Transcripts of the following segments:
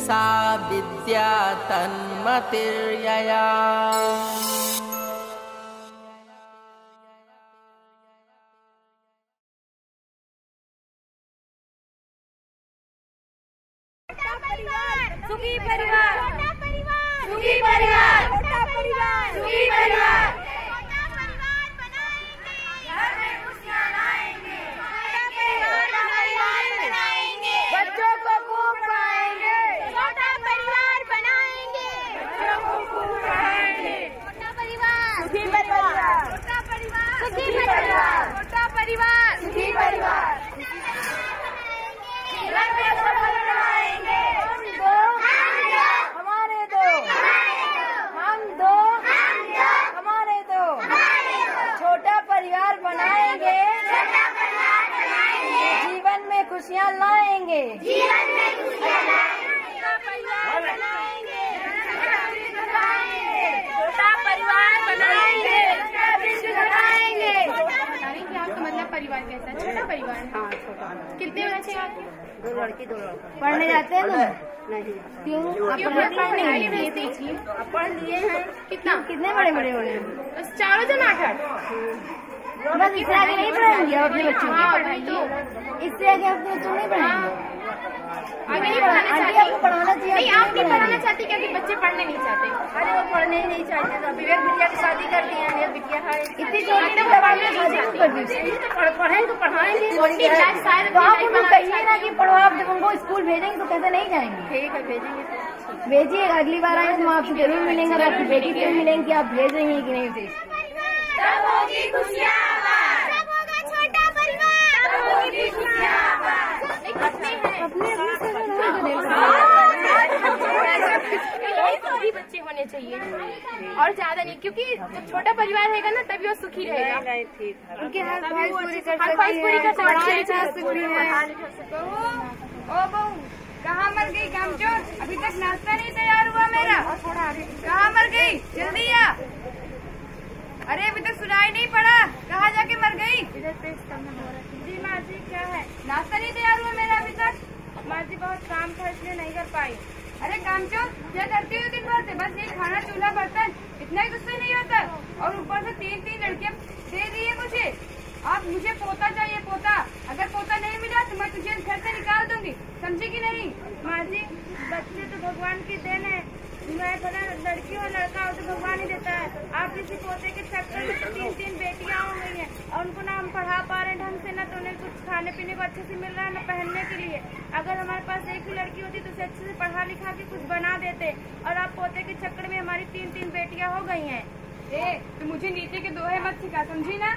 सा विद्या तन्मतिर्यया। सुखी परिवार, सुखी परिवार, छोटा परिवार, सुखी परिवार, छोटा परिवार बनाएंगे, घर में खुशियां लाएंगे, छोटा परिवार बनाएंगे, बच्चों को खूब पढ़ाएंगे, छोटा परिवार बनाएंगे, बच्चों को खूब पढ़ाएंगे, छोटा परिवार, सुखी परिवार, छोटा परिवार, सुखी परिवार, छोटा परिवार, सुखी परिवार, घर में खुशियां लाएंगे। छोटा परिवार बनाएंगे, जीवन में खुशियाँ लाएंगे, जीवन में खुशियाँ लाएंगे, परिवार बनाएंगे, छोटा परिवार बनाएंगे, बनाएंगे। आपका मतलब परिवार कैसा है? छोटा परिवार। हाँ, छोटा। कितने बच्चे आपके? 2 लड़की 2 लड़का। पढ़ने जाते हैं ना? नहीं। क्यों? पढ़ने नहीं देखिए। पढ़ लिए हैं। कितने बड़े बड़े हो रहे हैं? बस 4 जन 8 बस इससे आगे नहीं पढ़ाएंगे अपने बच्चों को। तो इससे आगे अपने बच्चों नहीं पढ़ाएंगे। आगे नहीं पढ़ाना चाहती। आपको पढ़ाना चाहिए। नहीं, आप नहीं पढ़ाना चाहती क्योंकि बच्चे पढ़ने नहीं चाहते। अरे वो पढ़ने ही नहीं चाहते तो विवेक बिटिया की शादी कर दी है। मेरी बिटिया है इतनी छोटी तो पढ़ाने शादी कर दी। पढ़ेंगे तो पढ़ाएंगे। तो आप उनको कहिए ना कि पढ़ो। आप जब उनको स्कूल भेजेंगे तो कैसे नहीं जाएंगे? ठीक है, भेजेंगे। भेजिए, अगली बार आएंगे तो आपसे जरूर मिलेंगे। और आपकी बेटी से मिलेंगे कि आप भेज रही हैं कि नहीं भेज। सब होगी खुशियाँ, सब होगा छोटा परिवार, सब होगी खुशियाँ। सभी बच्चे होने चाहिए और ज्यादा नहीं, क्योंकि जब छोटा परिवार रहेगा ना तभी वो सुखी रहेगा। उनके हर ख्वाहिश पूरी कर सकती है। ओ बहू, कहाँ मर गई कामचोर? अभी तक नाश्ता नहीं तैयार हुआ मेरा। कहाँ मर गई? जल्दी आ। अरे अभी तक सुनाई नहीं पड़ा। कहाँ जाके मर गई? जी माँ जी, क्या है? नाश्ता नहीं तैयार हुआ मेरा अभी तक। माँ जी बहुत काम था इसलिए नहीं कर पाई। अरे कामचोर, क्या करती हो दिन भर से? बस ये खाना चूल्हा बर्तन, इतना ही गुस्सा नहीं होता? और ऊपर से 3 लड़कियाँ दे दी है मुझे। आप मुझे पोता चाहिए, पोता। अगर पोता नहीं मिला तो मैं तुझे घर से निकाल दूंगी, समझी कि नहीं? माँ जी, बच्चे तो भगवान की देन है। मैं भला लड़की हो लड़का हो तो भगवान ही देता है। आप किसी पोते के चक्कर में तो 3 बेटियां हो गई हैं और उनको ना हम पढ़ा पा रहे हैं ढंग से, ना तो उन्हें कुछ खाने पीने को अच्छे से मिल रहा है, ना पहनने के लिए। अगर हमारे पास एक ही लड़की होती तो उसे अच्छे से पढ़ा लिखा के कुछ बना देते। और आप पोते के चक्कर में हमारी 3 बेटियां हो गई हैं। तो मुझे नीचे के दोहे मत सिखा, समझी ना?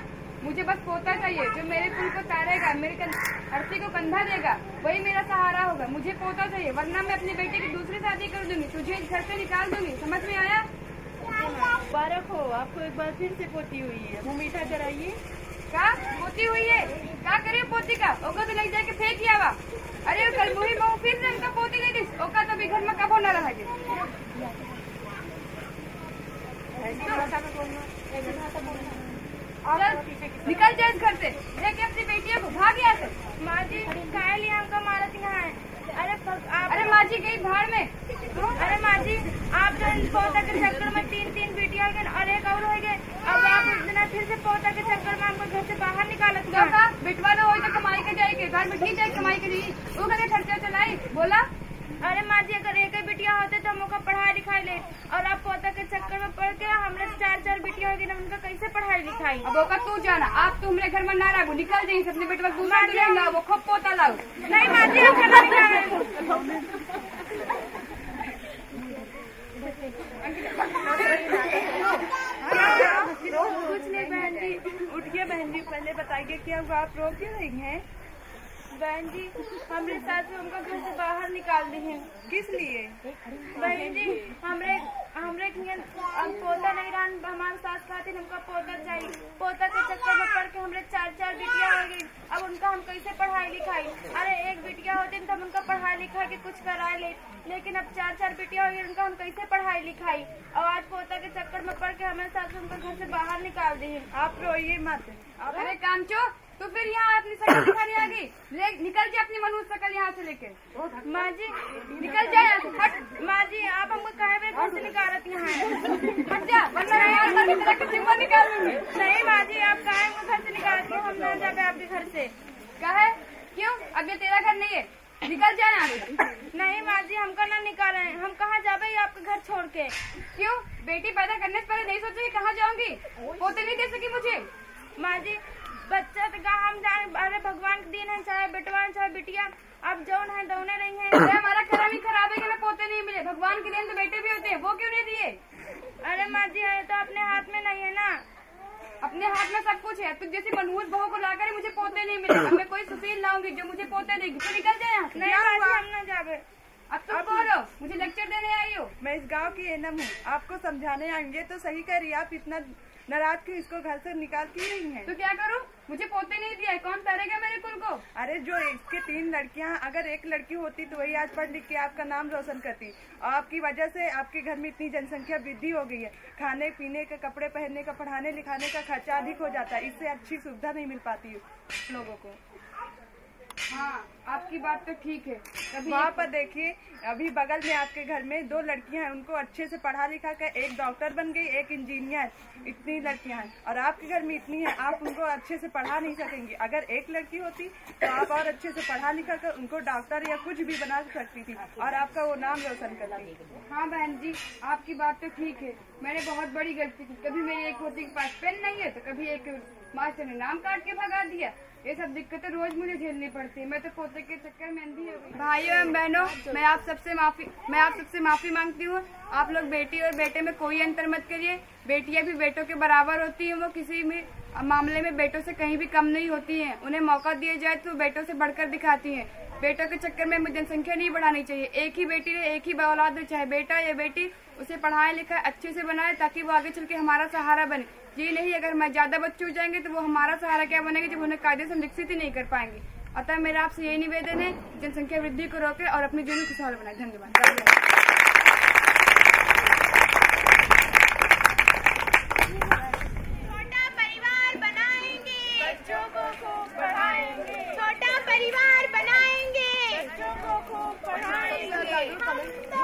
मुझे बस पोता चाहिए जो मेरे पुल को तारेगा, मेरे अर्थी को कंधा देगा, वही मेरा सहारा होगा। मुझे पोता चाहिए, वरना मैं अपनी बेटी की दूसरी शादी कर दूंगी, तुझे घर से निकाल दूंगी। समझ में आया? मुबारक हो, आपको एक बार फिर से पोती हुई है। मुँह मीठा कराइए। क्या पोती हुई है? क्या करे पोती का? ओका तो लग जाके फेंक किया वा। अरे कल मुही बहू फिर से हमका पोती दे दी। ओका तो भी घर में कबो न रहा। निकल जाए घर से, लेके अपनी बेटियों को भाग गया से। माँ जी खाए लिया हमका मारत यहाँ है। अरे माँ जी गई भाड़ में। अरे माँ जी, आप जो पोता के चक्कर में 3 बेटियां हो गए और एक और हो गए। अब आप इस दिन फिर से पोता के चक्कर में हमको घर से बाहर निकालत। बिटवा लो, तो कमाई के जाएगी, घर में ठीक जाए कमाई के लिए। वो करे खर्चा चलाई बोला। अरे माँ जी, अगर एक ही बिटिया होते तो हमको पढ़ाई लिखाई ले, और आप पोता के चक्कर में पढ़ के हमने 4 बिटिया होगी ना, उनका कैसे पढ़ाई लिखाई? अब ओका तू जाना, आप तो हमारे घर में ना रहो, निकल जाए अपने बेटे दूसरा दूल्हा वो खूब पोता लाओ। नहीं माँ जी, कुछ नहीं बहन जी। उठिए बहन जी, पहले बताइए क्या हुआ? आप रो क्यों रही हैं? बहन जी, हमारे साथ में उनका घर से बाहर निकाल दी है। किस लिए? बहन जी, हमरे पोता नहीं रहा, हमारे साथ खाते हमका पोता चाहिए। पोता के चक्कर में पड़ के हमरे 4 बिटिया हो गई। अब उनका हम कैसे पढ़ाई लिखाई? अरे एक बिटिया होती तो हम उनका पढ़ाई लिखा के कुछ करा ले, लेकिन अब 4 बिटिया हो गई, उनका हम कैसे पढ़ाई लिखाई? और आज पोता के चक्कर में पड़ के हमारे साथ उनका घर से बाहर निकाल दी है। आप रोइए मत। अरे कामचो, तो फिर यहाँ अपनी शक्ल दिखाने आ गई। निकल जा अपनी मनुष्य शक्ल यहाँ से लेके। माँ जी निकल जा यहाँ से, हट। माँ जी आप हमको कहे घर से निकालत यहाँ है। हट जा, वरना मैं यहाँ तरह के चिंबा निकाल दूंगी। नहीं माँ जी आप कहे हमको घर से निकालती हो, हम न जाए आपके घर से। कहे क्यों? अब ये तेरा घर नहीं है, निकल जा यहाँ से। नहीं माँ जी हमको न निकाले, हम कहाँ जावे आपके घर छोड़ के। क्यों? बेटी पैदा करने से पहले नहीं सोचा कि कहाँ जाऊंगी? पोते नहीं दे सकी मुझे? माँ जी बच्चा तो कहा हम जाने, अरे भगवान के दिन है, चाहे बेटवा चाहे बिटिया, अब जौन है दौने नहीं है। अरे हमारा कर्म ही खराब है कि हमें पोते नहीं मिले। भगवान के दिन तो बेटे भी होते हैं, वो क्यों नहीं दिए? अरे माँ जी है तो अपने हाथ में नहीं है ना। अपने हाथ में सब कुछ है। तू जैसी मनहूस बहू को लाकर मुझे पोते नहीं मिले। अब मैं कोई सुशील लाऊंगी जो मुझे पोते देगी। तो निकल जाए यहाँ से। नहीं माँ जी हम न जावे। अब तुम कौन हो? मुझे लेक्चर देने आई हो? मैं इस गांव की एनम हूँ, आपको समझाने आएंगे तो सही कह रही है। आप इतना नाराज क्यों इसको घर से निकाल क्यों रही हैं? तो क्या करूँ? मुझे पोते नहीं दिया है, कौन तैरेगा मेरे कुल को? अरे जो इसके 3 लड़कियां, अगर एक लड़की होती तो वही आज पढ़ लिख के आपका नाम रोशन करती। और आपकी वजह से आपके घर में इतनी जनसंख्या वृद्धि हो गई है। खाने पीने का, कपड़े पहनने का, पढ़ाने लिखाने का खर्चा अधिक हो जाता है। इससे अच्छी सुविधा नहीं मिल पाती लोगों को। हाँ आपकी बात तो ठीक है। कभी वहाँ पर देखिए अभी बगल में आपके घर में 2 लड़कियां हैं, उनको अच्छे से पढ़ा लिखा कर एक डॉक्टर बन गई, एक इंजीनियर। इतनी लड़कियां हैं और आपके घर में इतनी है, आप उनको अच्छे से पढ़ा नहीं सकेंगी। अगर एक लड़की होती तो आप और अच्छे से पढ़ा लिखा कर उनको डॉक्टर या कुछ भी बना सकती थी और आपका वो नाम रोशन करती। हाँ बहन जी आपकी बात तो ठीक है। मैंने बहुत बड़ी गलती की। कभी मेरी एक होती के पास पेन नहीं है तो कभी एक मास्टर ने नाम काट के भगा दिया। ये सब दिक्कतें रोज मुझे झेलनी पड़ती है। मैं तो पोते के चक्कर में अंधी हो गई। भाइयों एवं बहनों, मैं आप सबसे माफी मांगती हूँ। आप लोग बेटी और बेटे में कोई अंतर मत करिए। बेटियां भी बेटों के बराबर होती हैं। वो किसी भी मामले में बेटों से कहीं भी कम नहीं होती हैं। उन्हें मौका दिया जाए तो बेटों से बढ़कर दिखाती हैं। बेटों के चक्कर में जनसंख्या नहीं बढ़ानी चाहिए। एक ही बेटी रहे, एक ही औलाद हो, चाहे बेटा या बेटी, उसे पढ़ाए लिखाए अच्छे से बनाए ताकि वो आगे चल के हमारा सहारा बने। ये नहीं अगर मैं ज्यादा बच्चे हो जाएंगे तो वो हमारा सहारा क्या बनेंगे जब उन्हें कायदे से विकसित ही नहीं कर पाएंगे। अतः मेरा आपसे यही निवेदन है, जनसंख्या वृद्धि को रोके और अपने जीवन को खुशहाल बनाए। धन्यवाद। छोटा परिवार बनाएंगे, बच्चों को खूब पढ़ाएंगे। छोटा परिवार बनाएंगे, बच्चों को खूब पढ़ाएंगे।